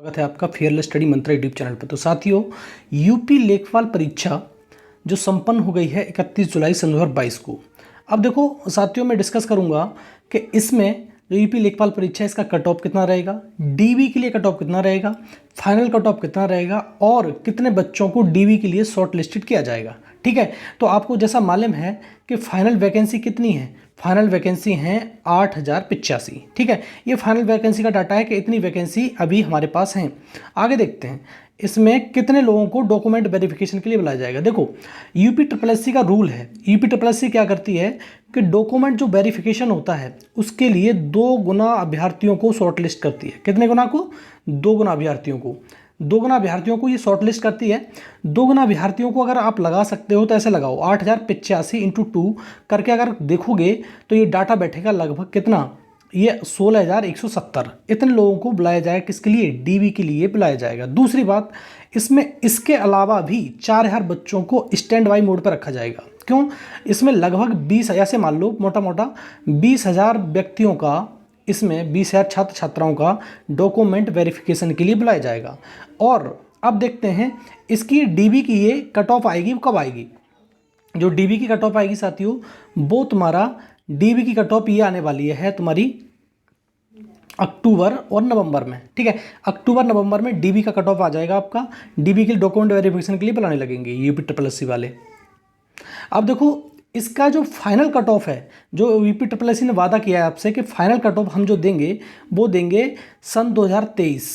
स्वागत है आपका फेयरलेस स्टडी मंत्र यूट्यूब चैनल पर। तो साथियों, यूपी लेखपाल परीक्षा जो संपन्न हो गई है 31 जुलाई सन 2022 को। अब देखो साथियों, मैं डिस्कस करूंगा कि इसमें जो यूपी लेखपाल परीक्षा है इसका कट ऑफ कितना रहेगा, डीबी के लिए कट ऑफ कितना रहेगा, फाइनल कट ऑफ कितना रहेगा और कितने बच्चों को डीबी के लिए शॉर्ट लिस्टेड किया जाएगा। ठीक है, तो आपको जैसा मालूम है कि फाइनल वैकेंसी कितनी है, फाइनल वैकेंसी हैं 8085। ठीक है, ये फाइनल वैकेंसी का डाटा है कि इतनी वैकेंसी अभी हमारे पास हैं। आगे देखते हैं इसमें कितने लोगों को डॉक्यूमेंट वेरिफिकेशन के लिए बुलाया जाएगा। देखो यूपी SSS का रूल है, यूपी SSS क्या करती है कि डॉक्यूमेंट जो वेरिफिकेशन होता है उसके लिए 2 गुना अभ्यर्थियों को शॉर्ट लिस्ट करती है। कितने गुना को? 2 गुना अभ्यर्थियों को। 2 गुना अभ्यर्थियों को ये शॉर्ट लिस्ट करती है। 2 गुना अभ्यर्थियों को अगर आप लगा सकते हो तो ऐसे लगाओ 8085 इंटू 2 करके अगर देखोगे तो ये डाटा बैठेगा लगभग कितना, ये 16170। इतने लोगों को बुलाया जाएगा, किसके लिए? डीबी के लिए बुलाया जाएगा। दूसरी बात, इसमें इसके अलावा भी 4000 बच्चों को स्टैंड बाई मोड पर रखा जाएगा। क्यों? इसमें लगभग 20,000 से मान लो मोटा मोटा 20,000 व्यक्तियों का, इसमें 20,000 छात्र छात्राओं का डॉक्यूमेंट वेरिफिकेशन के लिए बुलाया जाएगा। और अब देखते हैं इसकी डीबी की ये कट ऑफ आएगी, कब आएगी? जो डीबी की कट ऑफ आएगी साथियों, वो तुम्हारा डीबी की कट ऑफ ये आने वाली है तुम्हारी अक्टूबर और नवंबर में। ठीक है, अक्टूबर नवंबर में डीबी का कट ऑफ आ जाएगा आपका। डीबी के डॉक्यूमेंट वेरिफिकेशन के लिए बुलाने लगेंगे यूपी SSS वाले। अब देखो इसका जो फाइनल कट ऑफ है, जो यूपी SSS ने वादा किया है आपसे कि फाइनल कट ऑफ हम जो देंगे वो देंगे सन 2023।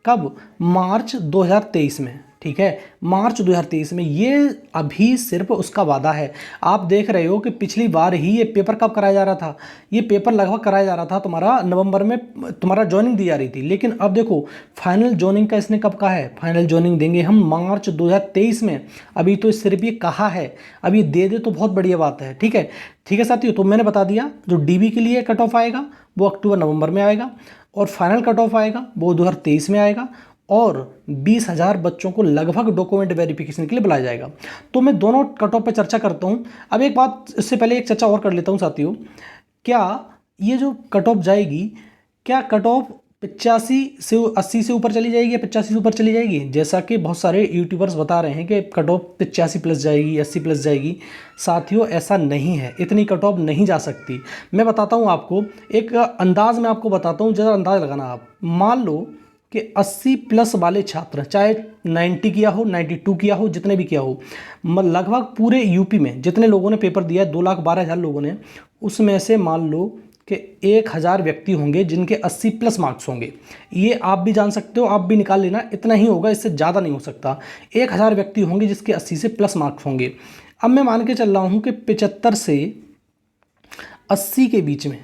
कब? मार्च 2023 में। ठीक है, मार्च 2023 में। ये अभी सिर्फ उसका वादा है। आप देख रहे हो कि पिछली बार ही ये पेपर कब कराया जा रहा था, ये पेपर लगभग कराया जा रहा था तुम्हारा नवंबर में, तुम्हारा ज्वाइनिंग दी जा रही थी। लेकिन अब देखो फाइनल ज्वाइनिंग का इसने कब कहा है, फाइनल ज्वाइनिंग देंगे हम मार्च 2023 में। अभी तो सिर्फ ये कहा है, अब ये दे दे तो बहुत बढ़िया बात है। ठीक है, ठीक है साथियों, तो मैंने बता दिया जो डीबी के लिए कट ऑफ आएगा वो अक्टूबर नवंबर में आएगा और फाइनल कट ऑफ आएगा वो 2023 में आएगा और 20,000 बच्चों को लगभग डॉक्यूमेंट वेरिफिकेशन के लिए बुलाया जाएगा। तो मैं दोनों कट ऑफ पे चर्चा करता हूँ। अब एक बात, इससे पहले एक चर्चा और कर लेता हूँ साथियों, क्या ये जो कट ऑफ जाएगी, क्या कट ऑफ 85 से 80 से ऊपर चली जाएगी या 85 से ऊपर चली जाएगी? जैसा कि बहुत सारे यूट्यूबर्स बता रहे हैं कि कट ऑफ 85 प्लस जाएगी, 80 प्लस जाएगी। साथियों ऐसा नहीं है, इतनी कट ऑफ नहीं जा सकती। मैं बताता हूँ आपको, एक अंदाज मैं आपको बताता हूँ, ज़रा अंदाज लगाना आप। मान लो कि 80 प्लस वाले छात्र, चाहे 90 किया हो, 92 किया हो, जितने भी किया हो, लगभग पूरे यूपी में जितने लोगों ने पेपर दिया है 2,12,000 लोगों ने, उसमें से मान लो कि 1,000 व्यक्ति होंगे जिनके 80 प्लस मार्क्स होंगे। ये आप भी जान सकते हो, आप भी निकाल लेना, इतना ही होगा, इससे ज़्यादा नहीं हो सकता। 1,000 व्यक्ति होंगे जिसके 80 से प्लस मार्क्स होंगे। अब मैं मान के चल रहा हूँ कि 75 से 80 के बीच में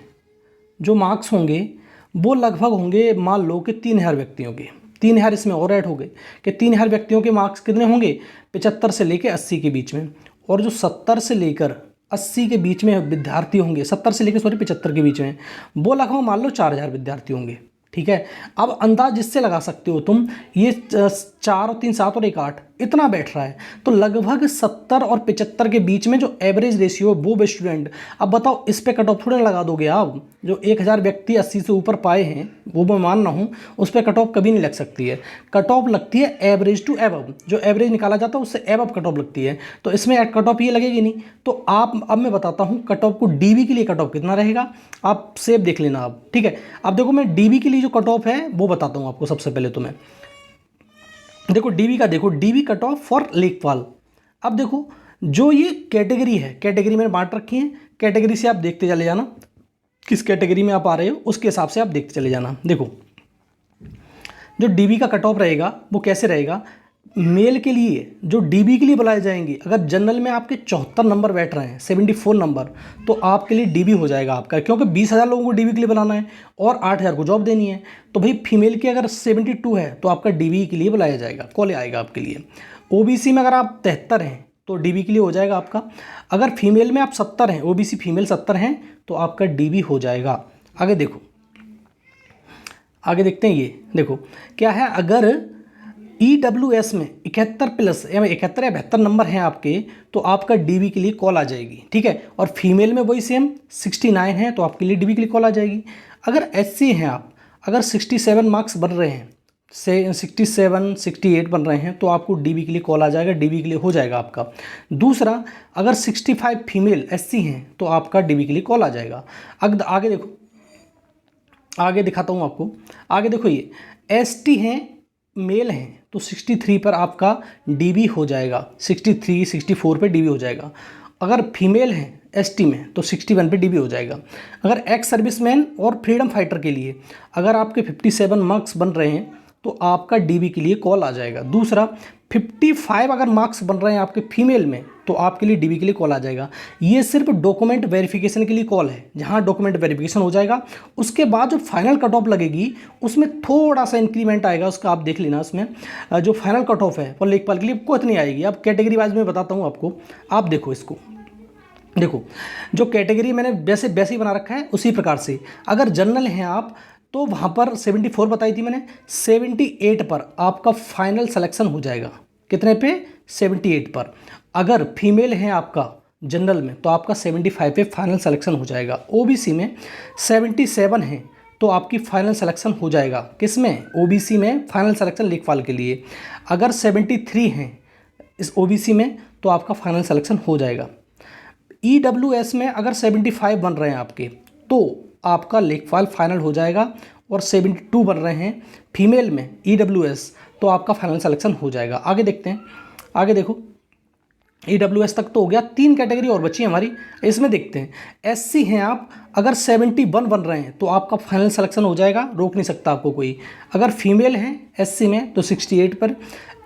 जो मार्क्स होंगे वो लगभग होंगे, मान लो कि 3,000 व्यक्तियों के। 3,000 इसमें और ऐड हो गए कि 3,000 व्यक्तियों के मार्क्स कितने होंगे? 75 से लेकर 80 के बीच में। और जो 70 से लेकर 80 के बीच में विद्यार्थी होंगे, 70 से लेकर 75 के बीच में, वो लगभग मान लो 4,000 विद्यार्थी होंगे। ठीक है, अब अंदाज जिससे लगा सकते हो तुम, ये 4 और 3 7 और 1 8 इतना बैठ रहा है, तो लगभग 70 और 75 के बीच में जो एवरेज रेशियो वो भी स्टूडेंट। अब बताओ इस पे कट ऑफ थोड़ा लगा दोगे आप? जो 1,000 व्यक्ति 80 से ऊपर पाए हैं वो मैं मान रहा हूँ, उस पर कट ऑफ कभी नहीं लग सकती है। कट ऑफ लगती है एवरेज टू एबव, जो एवरेज निकाला जाता है उससे एबव कट ऑफ लगती है। तो इसमें कट ऑफ ये लगेगी नहीं। तो आप, अब मैं बताता हूँ कट ऑफ को, डीबी के लिए कट ऑफ कितना रहेगा, आप सेव देख लेना आप। ठीक है, अब देखो मैं डीबी के लिए जो कट ऑफ है वो बताता हूँ आपको। सबसे पहले तो मैं देखो डीबी का, देखो डीबी कट ऑफ फॉर लेखपाल। अब देखो जो ये कैटेगरी है, कैटेगरी मैंने बांट रखी है, कैटेगरी से आप देखते चले जाना किस कैटेगरी में आप आ रहे हो, उसके हिसाब से आप देखते चले जाना। देखो जो डीबी का कट ऑफ रहेगा वो कैसे रहेगा, मेल के लिए जो डीबी के लिए बुलाए जाएंगे, अगर जनरल में आपके 74 नंबर बैठ रहे हैं, 74 नंबर, तो आपके लिए डीबी हो जाएगा आपका, क्योंकि 20,000 लोगों को डीबी के लिए बनाना है और 8,000 को जॉब देनी है। तो भाई फीमेल की अगर 72 है तो आपका डीबी के लिए बुलाया जाएगा, कॉल आएगा आपके लिए। ओबीसी में अगर आप 73 हैं तो डीबी के लिए हो जाएगा आपका। अगर फीमेल में आप 70 हैं, ओबीसी फीमेल 70 हैं, तो आपका डीबी हो जाएगा। आगे देखो, आगे देखते हैं, ये देखो क्या है, अगर EWS में 71 प्लस या 71 या 72 नंबर हैं आपके, तो आपका डीबी के लिए कॉल आ जाएगी। ठीक है, और फीमेल में वही सेम 69 है तो आपके लिए डीबी के लिए कॉल आ जाएगी। अगर SC हैं आप, अगर 67 मार्क्स बन रहे हैं से 67 68 बन रहे हैं तो आपको डीबी के लिए कॉल आ जाएगा, डीबी के लिए हो जाएगा आपका। दूसरा, अगर 65 फीमेल एससी हैं तो आपका डीबी के लिए कॉल आ जाएगा। अगर आगे देखो, आगे दिखाता हूँ आपको, आगे देखो ये एसटी हैं, मेल हैं तो 63 पर आपका डीबी हो जाएगा, 63 64 पे डीबी हो जाएगा। अगर फीमेल हैं एसटी में तो 61 पे डीबी हो जाएगा। अगर एक्स सर्विसमैन और फ्रीडम फाइटर के लिए अगर आपके 57 मार्क्स बन रहे हैं तो आपका डीबी के लिए कॉल आ जाएगा। दूसरा, 55 अगर मार्क्स बन रहे हैं आपके फीमेल में तो आपके लिए डीबी के लिए कॉल आ जाएगा। ये सिर्फ डॉक्यूमेंट वेरिफिकेशन के लिए कॉल है, जहां डॉक्यूमेंट वेरिफिकेशन हो जाएगा उसके बाद जो फाइनल कट ऑफ लगेगी उसमें थोड़ा सा इंक्रीमेंट आएगा, उसका आप देख लेना। उसमें जो फाइनल कट ऑफ है वो लेखपाल के लिए आपको इतनी आएगी। अब कैटेगरी वाइज में बताता हूँ आपको, आप देखो इसको, देखो जो कैटेगरी मैंने वैसे ही बना रखा है उसी प्रकार से। अगर जनरल हैं आप तो वहाँ पर 74 बताई थी मैंने, 78 पर आपका फाइनल सिलेक्शन हो जाएगा। कितने पे? 78 पर। अगर फीमेल हैं आपका जनरल में तो आपका 75 पे फाइनल सिलेक्शन हो जाएगा। ओबीसी में 77 हैं तो आपकी फाइनल सिलेक्शन हो जाएगा। किस में? ओबीसी में फाइनल सिलेक्शन लेखपाल के लिए। अगर 73 हैं इस ओबीसी में तो आपका फाइनल सिलेक्शन हो जाएगा। ईडब्ल्यूएस में अगर 75 बन रहे हैं आपके तो आपका लेखपाल फाइनल हो जाएगा, और 72 बन रहे हैं फीमेल में ईडब्ल्यूएस तो आपका फाइनल सिलेक्शन हो जाएगा। आगे देखते हैं, आगे देखो ईडब्ल्यूएस तक तो हो गया, 3 कैटेगरी और बची हमारी, इसमें देखते हैं। एससी हैं आप, अगर 71 बन रहे हैं तो आपका फाइनल सिलेक्शन हो जाएगा, रोक नहीं सकता आपको कोई। अगर फीमेल हैं एससी में तो 68 पर।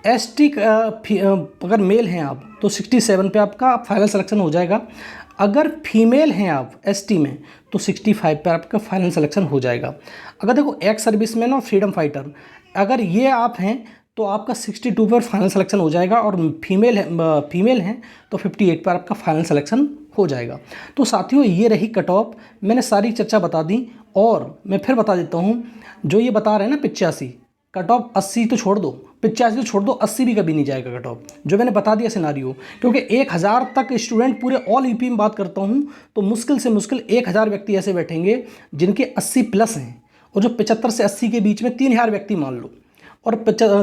एसटी अगर मेल हैं आप तो 67 पे आपका फाइनल सिलेक्शन हो जाएगा। अगर फीमेल हैं आप एसटी में तो 65 पे आपका फाइनल सिलेक्शन हो जाएगा। अगर देखो एक्स सर्विसमैन और फ्रीडम फाइटर अगर ये आप हैं तो आपका 62 पर फाइनल सिलेक्शन हो जाएगा, और फीमेल हैं तो 58 पर आपका फाइनल सिलेक्शन हो जाएगा। तो साथियों ये रही कट ऑफ, मैंने सारी चर्चा बता दी। और मैं फिर बता देता हूँ, जो ये बता रहे हैं ना 85 कट ऑफ, 80 तो छोड़ दो, 85 तो छोड़ दो, 80 भी कभी नहीं जाएगा कट ऑफ, जो मैंने बता दिया सिनारियो। क्योंकि 1000 तक स्टूडेंट पूरे ऑल यूपी में बात करता हूँ तो मुश्किल से मुश्किल 1000 व्यक्ति ऐसे बैठेंगे जिनके 80 प्लस हैं, और जो 75 से 80 के बीच में 3000 व्यक्ति मान लो, और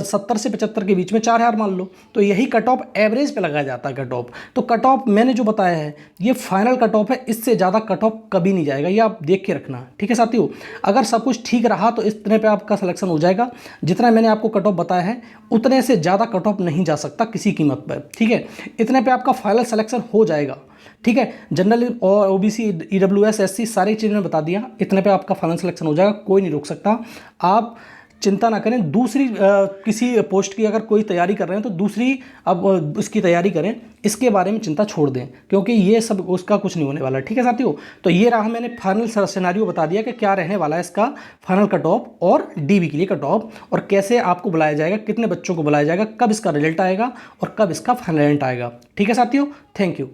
70 से 75 के बीच में 4000 मान लो, तो यही कट ऑफ एवरेज पे लगाया जाता है कट ऑफ। तो कट ऑफ मैंने जो बताया है ये फाइनल कट ऑफ है, इससे ज़्यादा कट ऑफ कभी नहीं जाएगा, ये आप देख के रखना। ठीक है साथियों, अगर सब कुछ ठीक रहा तो इतने पे आपका सिलेक्शन हो जाएगा। जितना मैंने आपको कट ऑफ बताया है उतने से ज़्यादा कट ऑफ नहीं जा सकता किसी कीमत पर। ठीक है, इतने पे आपका फाइनल सिलेक्शन हो जाएगा। ठीक है, जनरल और ओबीसी ईडब्ल्यूएस एससी सारी चीज़ें मैंने बता दिया, इतने पे आपका फाइनल सिलेक्शन हो जाएगा, कोई नहीं रोक सकता। आप चिंता ना करें। दूसरी किसी पोस्ट की अगर कोई तैयारी कर रहे हैं तो दूसरी अब इसकी तैयारी करें, इसके बारे में चिंता छोड़ दें, क्योंकि ये सब उसका कुछ नहीं होने वाला। ठीक है साथियों, तो ये रहा, मैंने फाइनल सिनेरियो बता दिया कि क्या रहने वाला है इसका फाइनल कट ऑफ और डीबी के लिए कट ऑफ, और कैसे आपको बुलाया जाएगा, कितने बच्चों को बुलाया जाएगा, कब इसका रिजल्ट आएगा और कब इसका फाइनल रिजल्ट आएगा। ठीक है साथियों, थैंक यू।